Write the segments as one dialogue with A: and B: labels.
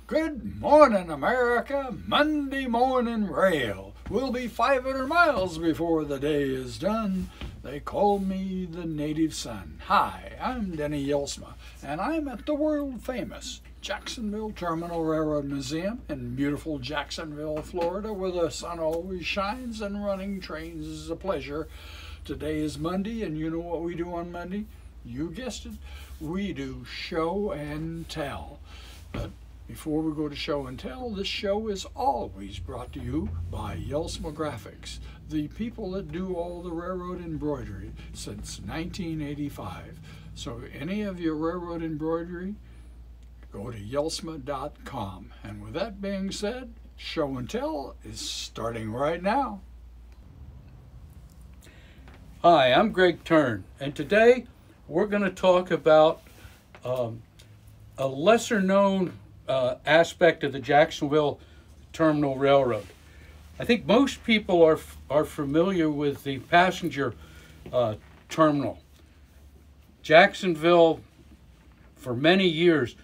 A: Good morning, America. Monday morning rail. We'll be 500 miles before the day is done. They call me the native son. Hi, I'm Denny Jelsma, and I'm at the world-famous Jacksonville Terminal Railroad Museum in beautiful Jacksonville, Florida, where the sun always shines and running trains is a pleasure. Today is Monday, and you know what we do on Monday? You guessed it, we do show and tell. But before we go to show and tell, this show is always brought to you by Jelsma Graphics, the people that do all the railroad embroidery since 1985. So any of your railroad embroidery, go to jelsma.com. And with that being said, show and tell is starting right now.
B: Hi, I'm Greg Turn, and today we're going to talk about a lesser known aspect of the Jacksonville Terminal Railroad. I think most people are familiar with the passenger terminal. Jacksonville, for many years,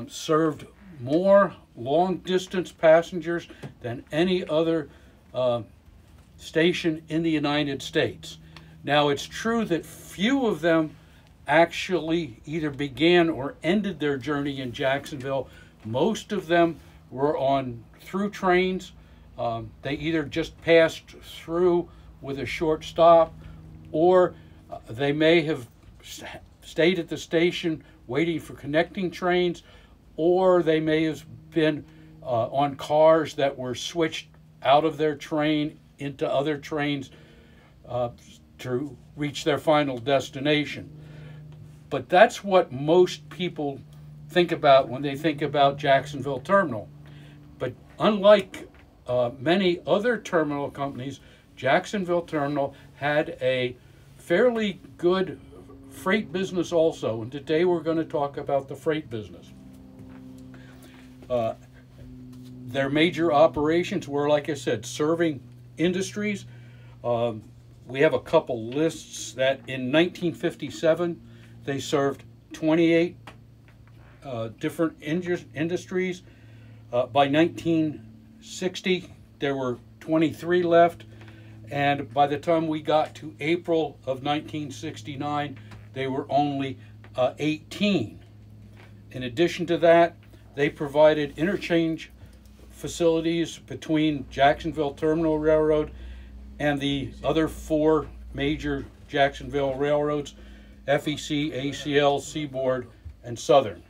B: served more long-distance passengers than any other station in the United States. Now, it's true that few of them actually either began or ended their journey in Jacksonville. Most of them were on through trains. They either just passed through with a short stop, or they may have stayed at the station waiting for connecting trains, or they may have been on cars that were switched out of their train into other trains to reach their final destination. But that's what most people think about when they think about Jacksonville Terminal. But unlike many other terminal companies, Jacksonville Terminal had a fairly good freight business also, and today we're going to talk about the freight business. Their major operations were, like I said, serving industries. We have a couple lists that in 1957 they served 28 different industries. By 1960 there were 23 left, and by the time we got to April of 1969 they were only 18. In addition to that, they provided interchange facilities between Jacksonville Terminal Railroad and the other four major Jacksonville railroads: FEC, ACL, Seaboard, and Southern.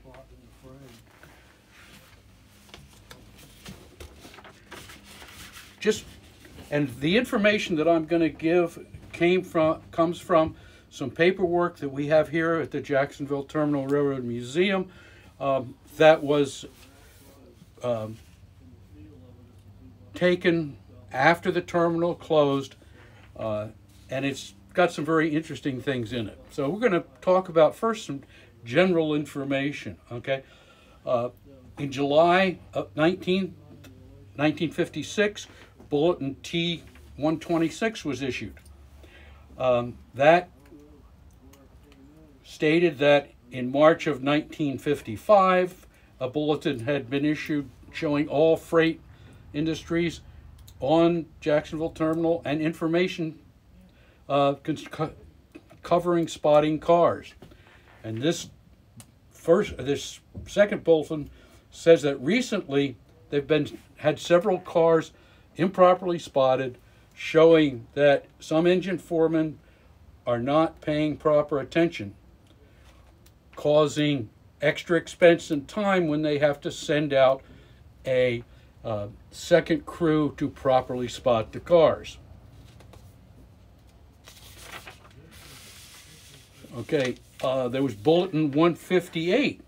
B: And the information that I'm going to give comes from some paperwork that we have here at the Jacksonville Terminal Railroad Museum that was taken after the terminal closed, and it's got some very interesting things in it. So we're going to talk about first some general information. Okay, in July of 1956, Bulletin T-126 was issued. That stated that in March of 1955, a bulletin had been issued showing all freight industries on Jacksonville Terminal and information covering spotting cars. And this second bulletin says that recently they've had several cars improperly spotted, showing that some engine foremen are not paying proper attention, causing extra expense and time when they have to send out a second crew to properly spot the cars. Okay, there was Bulletin 158,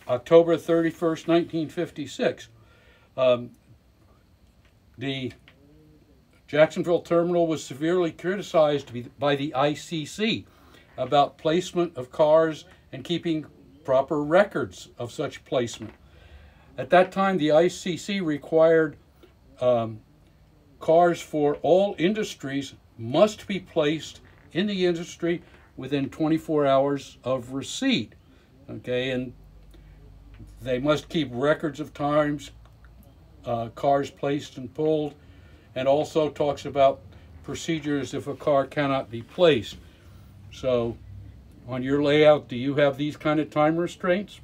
B: October 31st, 1956. The Jacksonville Terminal was severely criticized by the ICC about placement of cars and keeping proper records of such placement. At that time, the ICC required cars for all industries must be placed in the industry within 24 hours of receipt. Okay, and They must keep records of times cars placed and pulled, and also talks about procedures if a car cannot be placed. So on your layout, do you have these kind of time restraints?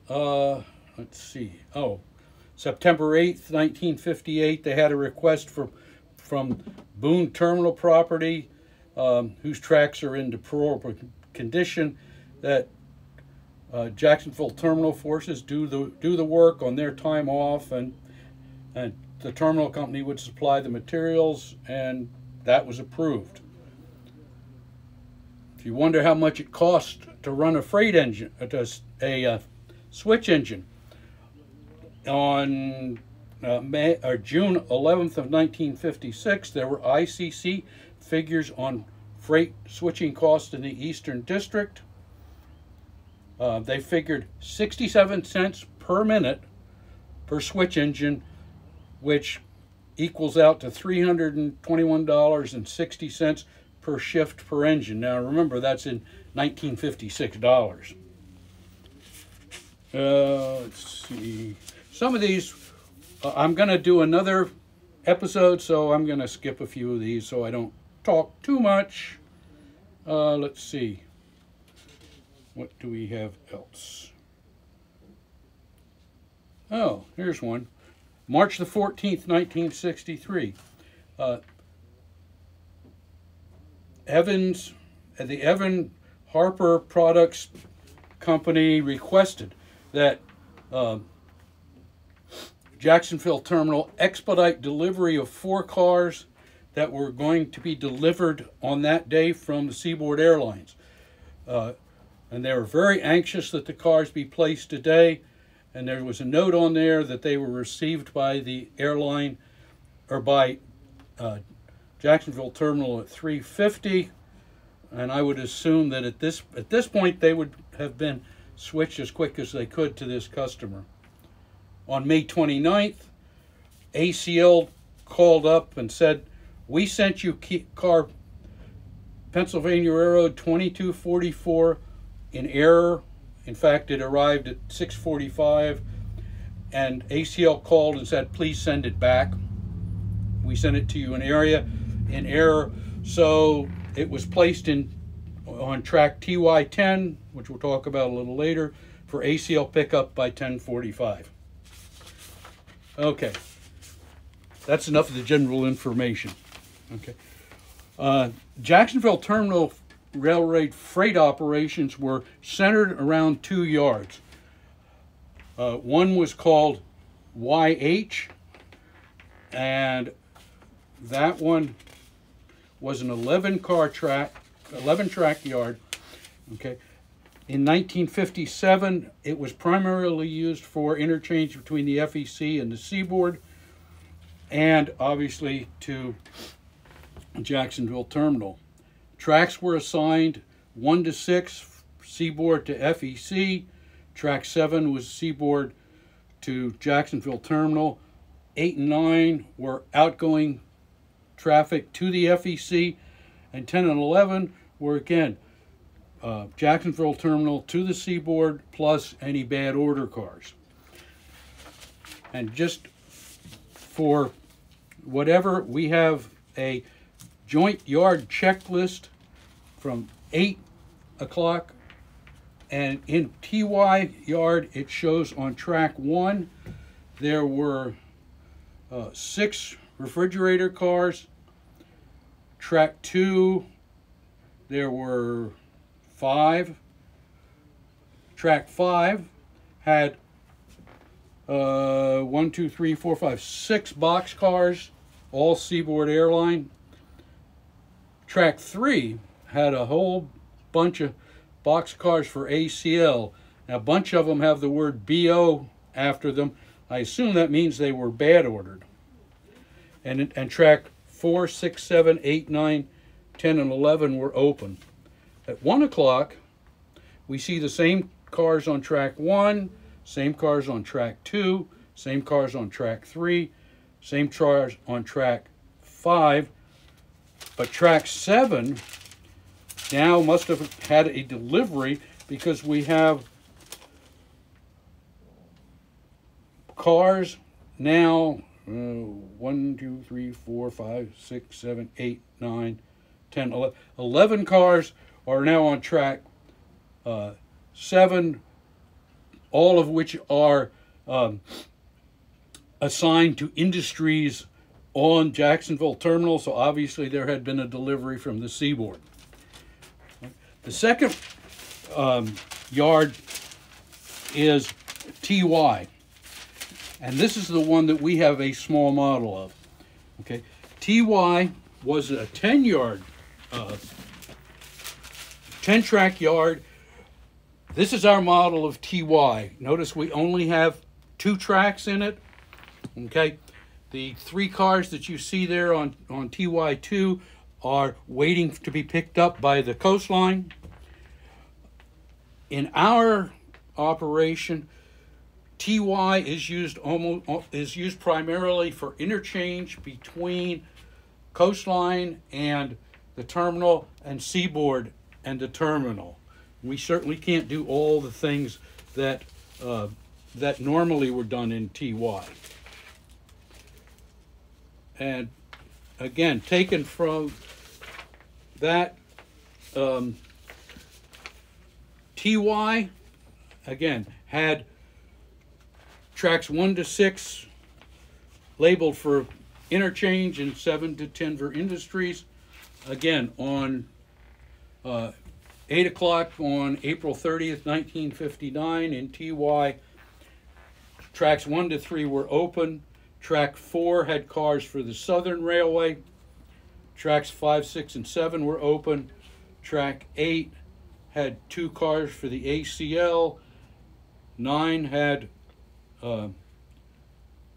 B: Let's see. Oh, September 8th, 1958, they had a request from Boone Terminal property, whose tracks are in deplorable condition, that Jacksonville Terminal forces do the work on their time off, and the terminal company would supply the materials, and that was approved. If you wonder how much it costs to run a freight engine, a switch engine, on June 11th of 1956, there were ICC figures on freight switching costs in the Eastern District. They figured 67 cents per minute per switch engine, which equals out to $321.60 per shift per engine. Now remember, that's in 1956 dollars. Let's see. Some of these, I'm going to do another episode, so I'm going to skip a few of these so I don't talk too much. Let's see. What do we have else? Oh, here's one. March the 14th, 1963. The Evan Harper Products Company requested that Jacksonville Terminal expedite delivery of 4 cars that were going to be delivered on that day from the Seaboard Airlines. And they were very anxious that the cars be placed today. And there was a note on there that they were received by the airline, or by Jacksonville Terminal at 3:50. And I would assume that at this point they would have been switched as quick as they could to this customer. On May 29th, ACL called up and said, "We sent you car Pennsylvania Railroad 2244 in error." In fact, it arrived at 6:45, and ACL called and said, "Please send it back. We sent it to you in error." So it was placed on track TY10, which we'll talk about a little later, for ACL pickup by 10:45. Okay, that's enough of the general information. Okay, Jacksonville Terminal Railroad freight operations were centered around 2 yards. One was called YH, and that one was an 11 track yard. Okay. In 1957, it was primarily used for interchange between the FEC and the Seaboard, and obviously to Jacksonville Terminal. Tracks were assigned 1 to 6, Seaboard to FEC. Track 7 was Seaboard to Jacksonville Terminal. 8 and 9 were outgoing traffic to the FEC. And 10 and 11 were, again, Jacksonville Terminal to the Seaboard, plus any bad order cars. And just for whatever, we have a joint yard checklist from 8 o'clock, and in TY yard it shows on track 1 there were 6 refrigerator cars. Track 2 there were 5. Track 5 had 1, 2, 3, 4, 5, 6 box cars, all Seaboard Airline. Track 3 had a whole bunch of box cars for ACL. Now, a bunch of them have the word BO after them. I assume that means they were bad ordered. And track 4, 6, 7, 8, 9, 10, and 11 were open. At 1 o'clock, we see the same cars on track 1, same cars on track 2, same cars on track 3, same cars on track 5. But track 7 now must have had a delivery, because we have cars now, 1, 2, 3, 4, 5, 6, 7, 8, 9, 10, 11 cars are now on track. 7, all of which are assigned to industries on Jacksonville Terminal, so obviously there had been a delivery from the seaboard. The second yard is TY, and this is the one that we have a small model of. Okay, TY was a 10-yard, 10-track yard. This is our model of TY. Notice we only have 2 tracks in it. Okay, the 3 cars that you see there on TY2 are waiting to be picked up by the coastline. In our operation, TY is used primarily for interchange between coastline and the terminal, and seaboard and the terminal. We certainly can't do all the things that that normally were done in TY. And again, taken from that, TY again had tracks 1 to 6 labeled for interchange and 7 to 10 for industries. Again, on 8 o'clock on April 30th, 1959 in TY, tracks 1 to 3 were open. Track 4 had cars for the Southern Railway. Tracks 5, 6, and 7 were open. Track 8 had 2 cars for the ACL. 9 had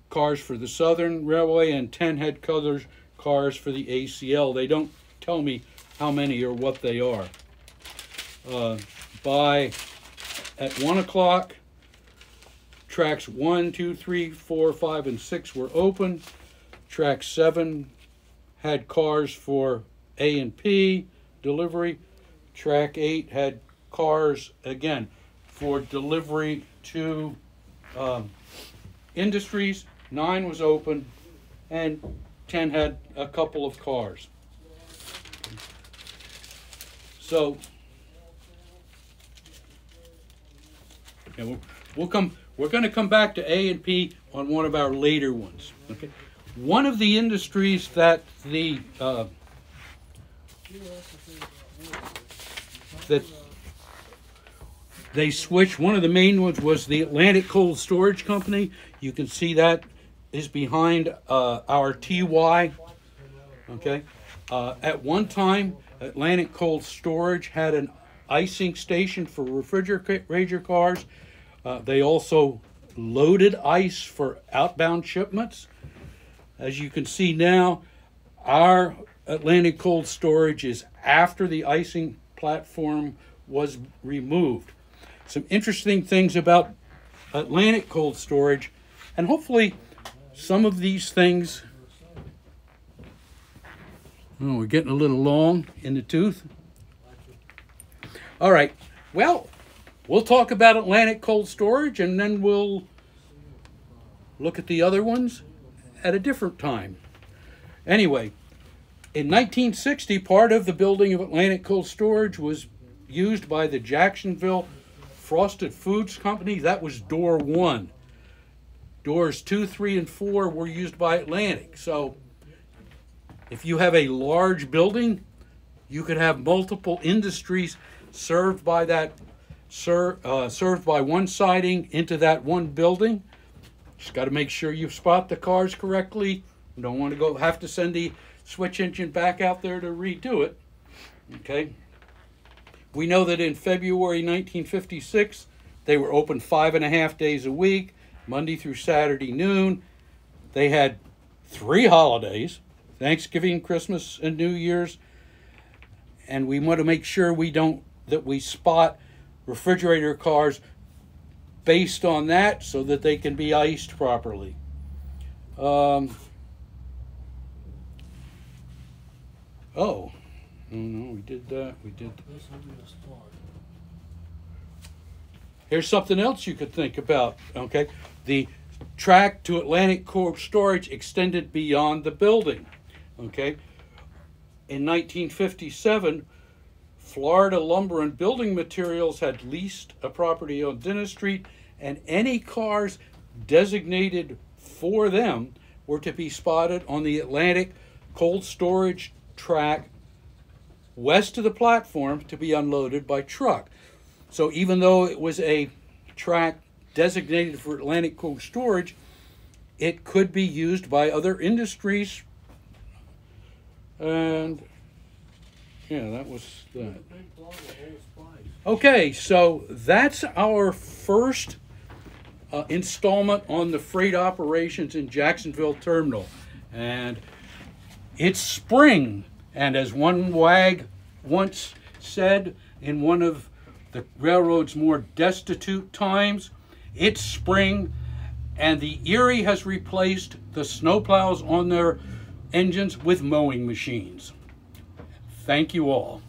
B: cars for the Southern Railway, and 10 had cars for the ACL. They don't tell me how many or what they are. At 1 o'clock, tracks 1, 2, 3, 4, 5, and 6 were open. Track 7 had cars for A and P delivery. Track 8 had cars, again, for delivery to industries. 9 was open, and 10 had a couple of cars. So, and we're going to come back to A and P on one of our later ones. Okay, one of the industries that that they switched, one of the main ones was the Atlantic Cold Storage Company. You can see that is behind our TY. Okay, at one time, Atlantic Cold Storage had an icing station for refrigerator cars. They also loaded ice for outbound shipments. As you can see now, our Atlantic Cold Storage is after the icing platform was removed. Some interesting things about Atlantic Cold Storage, and hopefully some of these things, oh, we're getting a little long in the tooth. All right, well, we'll talk about Atlantic Cold Storage, and then we'll look at the other ones at a different time. Anyway, in 1960, part of the building of Atlantic Cold Storage was used by the Jacksonville Frosted Foods Company. That was door 1. Doors 2, 3, and 4 were used by Atlantic. So if you have a large building, you could have multiple industries served by that, served by one siding into that one building. Just got to make sure you spot the cars correctly. You don't want to have to send the switch engine back out there to redo it. Okay. We know that in February 1956, they were open 5.5 days a week, Monday through Saturday noon. They had 3 holidays, Thanksgiving, Christmas, and New Year's. And we want to make sure that we spot refrigerator cars based on that so that they can be iced properly. Oh, no, we did that. We did. Here's something else you could think about. Okay, the track to Atlantic cold storage extended beyond the building. Okay. In 1957, Florida Lumber and Building Materials had leased a property on Dennis Street, and any cars designated for them were to be spotted on the Atlantic cold storage track west of the platform to be unloaded by truck. So even though it was a track designated for Atlantic cold storage, it could be used by other industries. And yeah, that was that. Okay, so that's our first installment on the freight operations in Jacksonville Terminal. And it's spring, and as one wag once said in one of the railroad's more destitute times, it's spring, and the Erie has replaced the snowplows on their engines with mowing machines. Thank you all.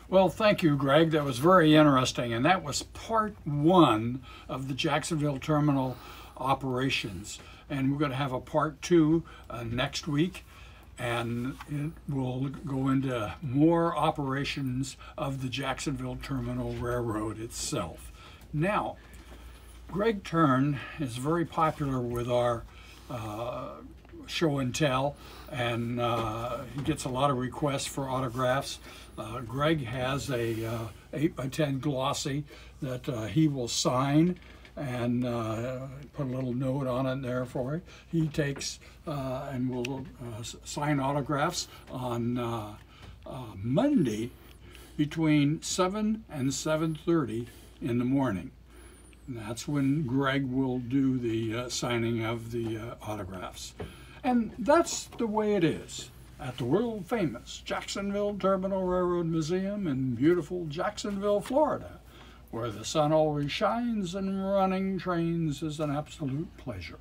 A: Well, thank you, Greg. That was very interesting, and that was part one of the Jacksonville Terminal operations. And we're going to have a part two next week, and it will go into more operations of the Jacksonville Terminal Railroad itself. Now, Greg Turn is very popular with our show and tell, and he gets a lot of requests for autographs. Greg has a 8x10 glossy that he will sign and put a little note on it there for it. He takes and will sign autographs on Monday between 7 and 7:30 in the morning. And that's when Greg will do the signing of the autographs. And that's the way it is at the world famous Jacksonville Terminal Railroad Museum in beautiful Jacksonville, Florida, where the sun always shines and running trains is an absolute pleasure.